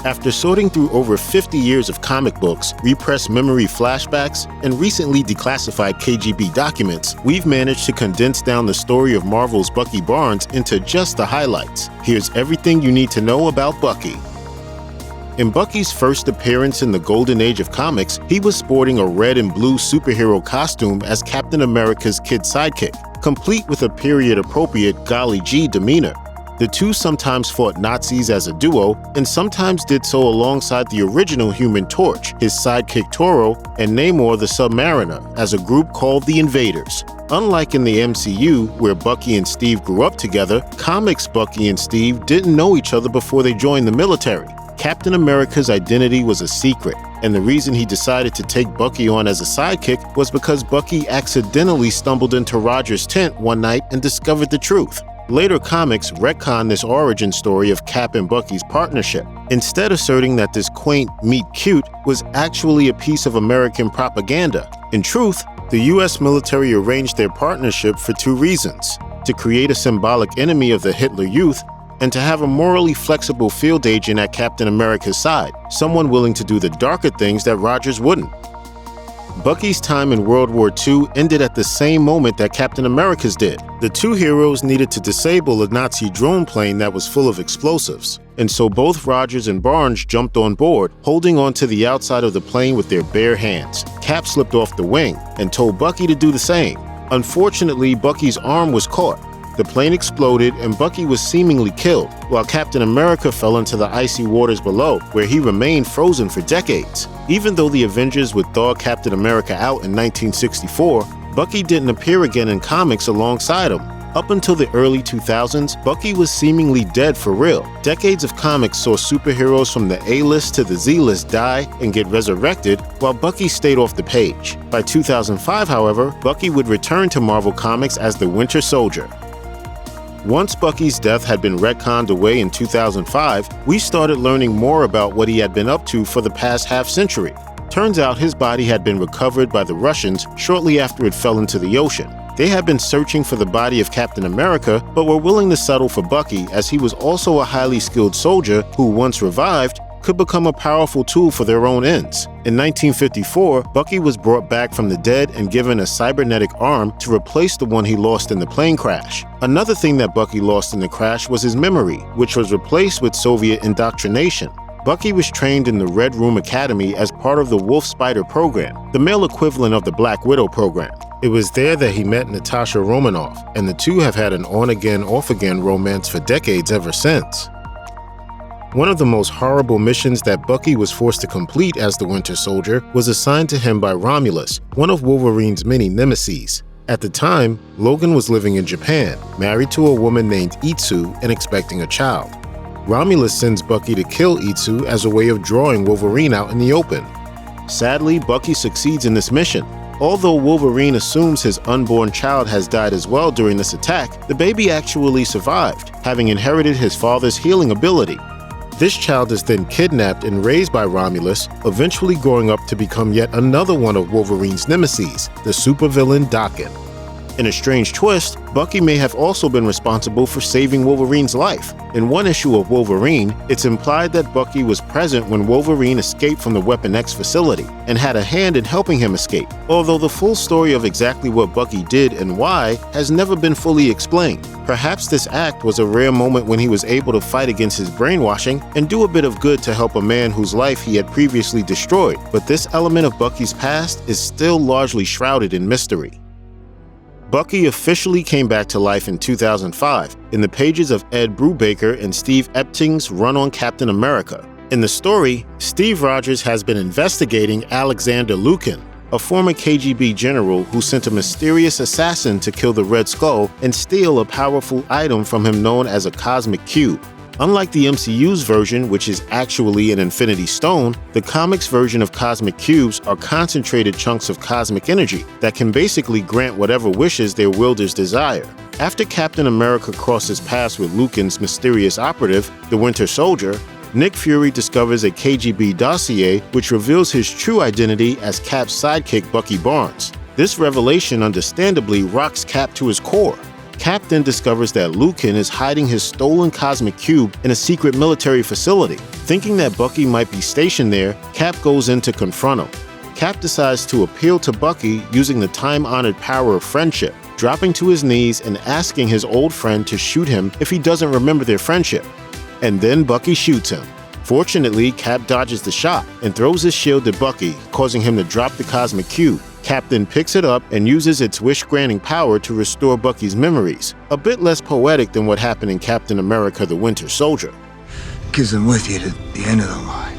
After sorting through over 50 years of comic books, repressed memory flashbacks, and recently declassified KGB documents, we've managed to condense down the story of Marvel's Bucky Barnes into just the highlights. Here's everything you need to know about Bucky. In Bucky's first appearance in the golden age of comics, he was sporting a red and blue superhero costume as Captain America's kid sidekick, complete with a period-appropriate golly gee demeanor. The two sometimes fought Nazis as a duo, and sometimes did so alongside the original Human Torch, his sidekick Toro, and Namor the Submariner, as a group called the Invaders. Unlike in the MCU, where Bucky and Steve grew up together, comics Bucky and Steve didn't know each other before they joined the military. Captain America's identity was a secret, and the reason he decided to take Bucky on as a sidekick was because Bucky accidentally stumbled into Roger's tent one night and discovered the truth. Later comics retcon this origin story of Cap and Bucky's partnership, instead asserting that this quaint meet-cute was actually a piece of American propaganda. In truth, the US military arranged their partnership for two reasons: to create a symbolic enemy of the Hitler Youth, and to have a morally flexible field agent at Captain America's side, someone willing to do the darker things that Rogers wouldn't. Bucky's time in World War II ended at the same moment that Captain America's did. The two heroes needed to disable a Nazi drone plane that was full of explosives, and so both Rogers and Barnes jumped on board, holding onto the outside of the plane with their bare hands. Cap slipped off the wing and told Bucky to do the same. Unfortunately, Bucky's arm was caught. The plane exploded and Bucky was seemingly killed, while Captain America fell into the icy waters below, where he remained frozen for decades. Even though the Avengers would thaw Captain America out in 1964, Bucky didn't appear again in comics alongside him. Up until the early 2000s, Bucky was seemingly dead for real. Decades of comics saw superheroes from the A-list to the Z-list die and get resurrected, while Bucky stayed off the page. By 2005, however, Bucky would return to Marvel Comics as the Winter Soldier. Once Bucky's death had been retconned away in 2005, we started learning more about what he had been up to for the past half-century. Turns out his body had been recovered by the Russians shortly after it fell into the ocean. They had been searching for the body of Captain America, but were willing to settle for Bucky, as he was also a highly skilled soldier who, once revived, could become a powerful tool for their own ends. In 1954, Bucky was brought back from the dead and given a cybernetic arm to replace the one he lost in the plane crash. Another thing that Bucky lost in the crash was his memory, which was replaced with Soviet indoctrination. Bucky was trained in the Red Room Academy as part of the Wolf Spider program, the male equivalent of the Black Widow program. It was there that he met Natasha Romanoff, and the two have had an on-again, off-again romance for decades ever since. One of the most horrible missions that Bucky was forced to complete as the Winter Soldier was assigned to him by Romulus, one of Wolverine's many nemeses. At the time, Logan was living in Japan, married to a woman named Itsu and expecting a child. Romulus sends Bucky to kill Itsu as a way of drawing Wolverine out in the open. Sadly, Bucky succeeds in this mission. Although Wolverine assumes his unborn child has died as well during this attack, the baby actually survived, having inherited his father's healing ability. This child is then kidnapped and raised by Romulus, eventually growing up to become yet another one of Wolverine's nemeses, the supervillain Daken. In a strange twist, Bucky may have also been responsible for saving Wolverine's life. In one issue of Wolverine, it's implied that Bucky was present when Wolverine escaped from the Weapon X facility and had a hand in helping him escape, although the full story of exactly what Bucky did and why has never been fully explained. Perhaps this act was a rare moment when he was able to fight against his brainwashing and do a bit of good to help a man whose life he had previously destroyed, but this element of Bucky's past is still largely shrouded in mystery. Bucky officially came back to life in 2005 in the pages of Ed Brubaker and Steve Epting's run on Captain America. In the story, Steve Rogers has been investigating Alexander Lukin, a former KGB general who sent a mysterious assassin to kill the Red Skull and steal a powerful item from him known as a cosmic cube. Unlike the MCU's version, which is actually an Infinity Stone, the comics version of cosmic cubes are concentrated chunks of cosmic energy that can basically grant whatever wishes their wielders desire. After Captain America crosses paths with Lukin's mysterious operative, the Winter Soldier, Nick Fury discovers a KGB dossier which reveals his true identity as Cap's sidekick Bucky Barnes. This revelation understandably rocks Cap to his core. Cap then discovers that Lucan is hiding his stolen cosmic cube in a secret military facility. Thinking that Bucky might be stationed there, Cap goes in to confront him. Cap decides to appeal to Bucky using the time-honored power of friendship, dropping to his knees and asking his old friend to shoot him if he doesn't remember their friendship. And then Bucky shoots him. Fortunately, Cap dodges the shot and throws his shield at Bucky, causing him to drop the cosmic cube. Cap then picks it up and uses its wish-granting power to restore Bucky's memories, a bit less poetic than what happened in Captain America: The Winter Soldier. Gives them with you to the end of the line.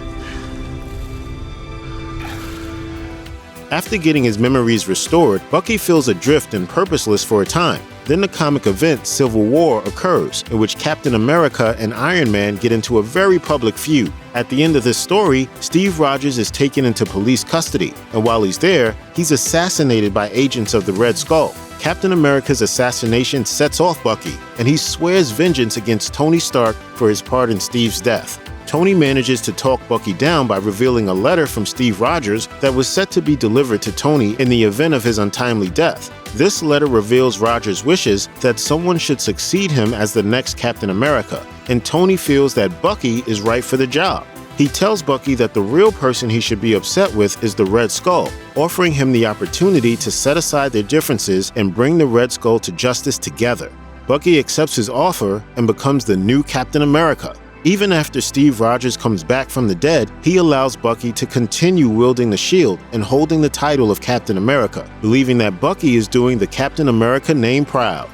After getting his memories restored, Bucky feels adrift and purposeless for a time. Then the comic event Civil War occurs, in which Captain America and Iron Man get into a very public feud. At the end of this story, Steve Rogers is taken into police custody, and while he's there, he's assassinated by agents of the Red Skull. Captain America's assassination sets off Bucky, and he swears vengeance against Tony Stark for his part in Steve's death. Tony manages to talk Bucky down by revealing a letter from Steve Rogers that was set to be delivered to Tony in the event of his untimely death. This letter reveals Rogers' wishes that someone should succeed him as the next Captain America, and Tony feels that Bucky is right for the job. He tells Bucky that the real person he should be upset with is the Red Skull, offering him the opportunity to set aside their differences and bring the Red Skull to justice together. Bucky accepts his offer and becomes the new Captain America. Even after Steve Rogers comes back from the dead, he allows Bucky to continue wielding the shield and holding the title of Captain America, believing that Bucky is doing the Captain America name proud.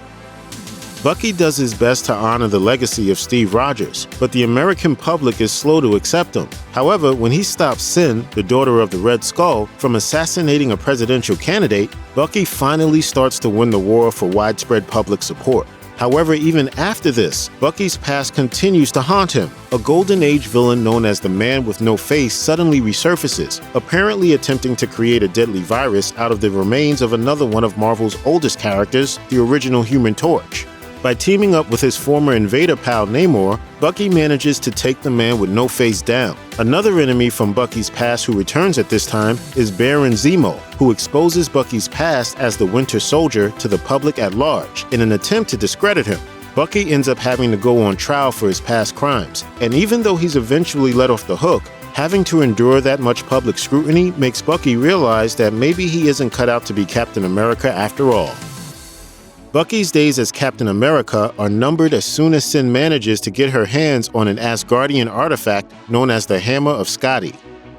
Bucky does his best to honor the legacy of Steve Rogers, but the American public is slow to accept him. However, when he stops Sin, the daughter of the Red Skull, from assassinating a presidential candidate, Bucky finally starts to win the war for widespread public support. However, even after this, Bucky's past continues to haunt him. A Golden Age villain known as the Man with No Face suddenly resurfaces, apparently attempting to create a deadly virus out of the remains of another one of Marvel's oldest characters, the original Human Torch. By teaming up with his former invader pal Namor, Bucky manages to take the Man with No Face down. Another enemy from Bucky's past who returns at this time is Baron Zemo, who exposes Bucky's past as the Winter Soldier to the public at large in an attempt to discredit him. Bucky ends up having to go on trial for his past crimes, and even though he's eventually let off the hook, having to endure that much public scrutiny makes Bucky realize that maybe he isn't cut out to be Captain America after all. Bucky's days as Captain America are numbered as soon as Sin manages to get her hands on an Asgardian artifact known as the Hammer of Skadi.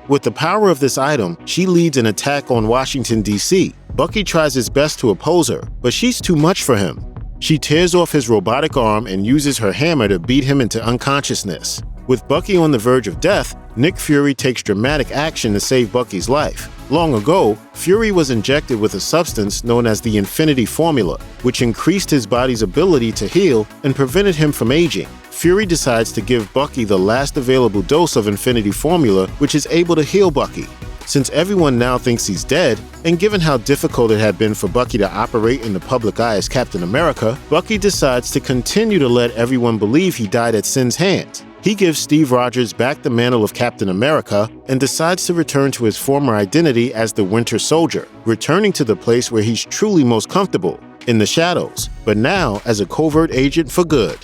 With the power of this item, she leads an attack on Washington, D.C. Bucky tries his best to oppose her, but she's too much for him. She tears off his robotic arm and uses her hammer to beat him into unconsciousness. With Bucky on the verge of death, Nick Fury takes dramatic action to save Bucky's life. Long ago, Fury was injected with a substance known as the Infinity Formula, which increased his body's ability to heal and prevented him from aging. Fury decides to give Bucky the last available dose of Infinity Formula, which is able to heal Bucky. Since everyone now thinks he's dead, and given how difficult it had been for Bucky to operate in the public eye as Captain America, Bucky decides to continue to let everyone believe he died at Sin's hands. He gives Steve Rogers back the mantle of Captain America and decides to return to his former identity as the Winter Soldier, returning to the place where he's truly most comfortable, in the shadows, but now as a covert agent for good.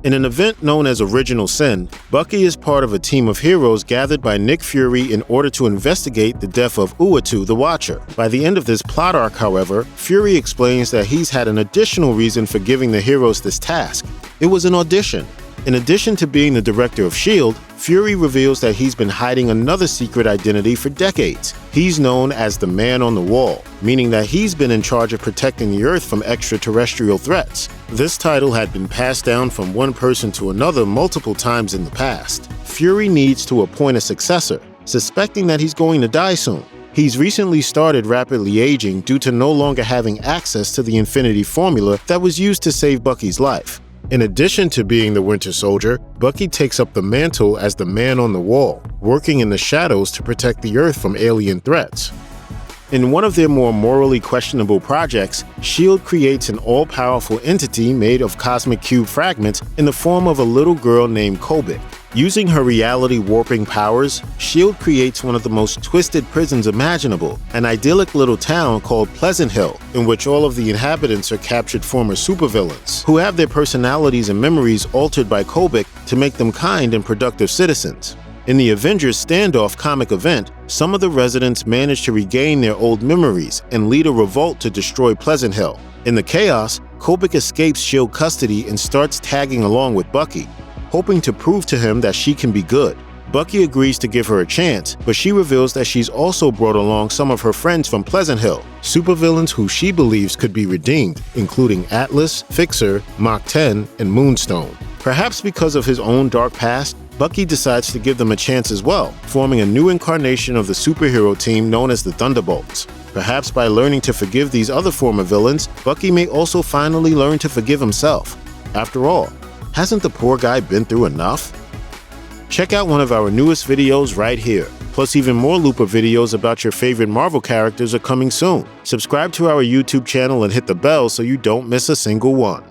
In an event known as Original Sin, Bucky is part of a team of heroes gathered by Nick Fury in order to investigate the death of Uatu the Watcher. By the end of this plot arc, however, Fury explains that he's had an additional reason for giving the heroes this task. It was an audition. In addition to being the director of S.H.I.E.L.D., Fury reveals that he's been hiding another secret identity for decades. He's known as the Man on the Wall, meaning that he's been in charge of protecting the Earth from extraterrestrial threats. This title had been passed down from one person to another multiple times in the past. Fury needs to appoint a successor, suspecting that he's going to die soon. He's recently started rapidly aging due to no longer having access to the Infinity Formula that was used to save Bucky's life. In addition to being the Winter Soldier, Bucky takes up the mantle as the Man on the Wall, working in the shadows to protect the Earth from alien threats. In one of their more morally questionable projects, S.H.I.E.L.D. creates an all-powerful entity made of cosmic cube fragments in the form of a little girl named Kobik. Using her reality warping powers, S.H.I.E.L.D. creates one of the most twisted prisons imaginable, an idyllic little town called Pleasant Hill, in which all of the inhabitants are captured former supervillains, who have their personalities and memories altered by Kobik to make them kind and productive citizens. In the Avengers Standoff comic event, some of the residents manage to regain their old memories and lead a revolt to destroy Pleasant Hill. In the chaos, Kobik escapes S.H.I.E.L.D. custody and starts tagging along with Bucky, hoping to prove to him that she can be good. Bucky agrees to give her a chance, but she reveals that she's also brought along some of her friends from Pleasant Hill, supervillains who she believes could be redeemed, including Atlas, Fixer, Mach 10, and Moonstone. Perhaps because of his own dark past, Bucky decides to give them a chance as well, forming a new incarnation of the superhero team known as the Thunderbolts. Perhaps by learning to forgive these other former villains, Bucky may also finally learn to forgive himself. After all, hasn't the poor guy been through enough? Check out one of our newest videos right here. Plus, even more Looper videos about your favorite Marvel characters are coming soon. Subscribe to our YouTube channel and hit the bell so you don't miss a single one.